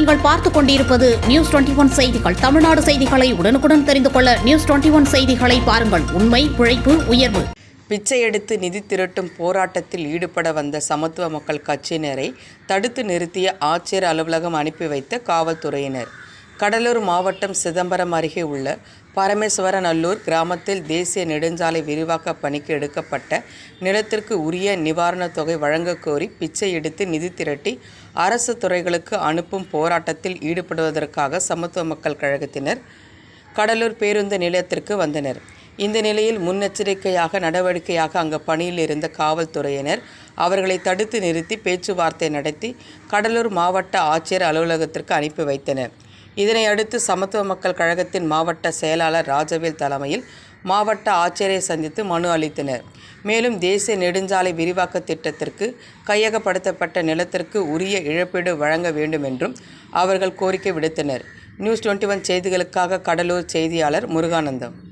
நீங்கள் பார்த்துக் கொண்டிருப்பது நியூஸ் 21 செய்திகள். தமிழ்நாடு செய்திகளை உடனுக்குடன் தெரிந்து கொள்ள நியூஸ் 21 செய்திகளை பாருங்கள். உண்மை, உழைப்பு, உயர்வு. பிச்சை எடுத்து நிதி திரட்டும் போராட்டத்தில் ஈடுபட வந்த சமத்துவ மக்கள் கட்சியினரை தடுத்து நிறுத்திய ஆட்சியர் அலுவலகம் அனுப்பி வைத்த காவல்துறையினர். கடலூர் மாவட்டம் சிதம்பரம் அருகே உள்ள பரமேஸ்வரநல்லூர் கிராமத்தில் தேசிய நெடுஞ்சாலை விரிவாக்க பணிக்கு எடுக்கப்பட்ட நிலத்திற்கு உரிய நிவாரணத் தொகை வழங்கக் கோரி பிச்சை எடுத்து நிதி திரட்டி அரசு துறைகளுக்கு அனுப்பும் போராட்டத்தில் ஈடுபடுவதற்காக சமத்துவ மக்கள் கழகத்தினர் கடலூர் பேருந்து நிலையத்திற்கு வந்தனர். இந்த நிலையில் முன்னெச்சரிக்கையாக நடவடிக்கையாக அங்கு பணியில் இருந்த காவல்துறையினர் அவர்களை தடுத்து நிறுத்தி பேச்சுவார்த்தை நடத்தி கடலூர் மாவட்ட ஆட்சியர் அலுவலகத்திற்கு அனுப்பி வைத்தனர். இதனை அடுத்து சமத்துவ மக்கள் கழகத்தின் மாவட்ட செயலாளர் ராஜவேல் தலைமையில் மாவட்ட ஆட்சியரை சந்தித்து மனு அளித்தனர். மேலும் தேசிய நெடுஞ்சாலை விரிவாக்க திட்டத்திற்கு கையகப்படுத்தப்பட்ட நிலத்திற்கு உரிய இழப்பீடு வழங்க வேண்டும் என்றும் அவர்கள் கோரிக்கை விடுத்தனர். நியூஸ் 21 செய்திகளுக்காக கடலூர் செய்தியாளர் முருகானந்தம்.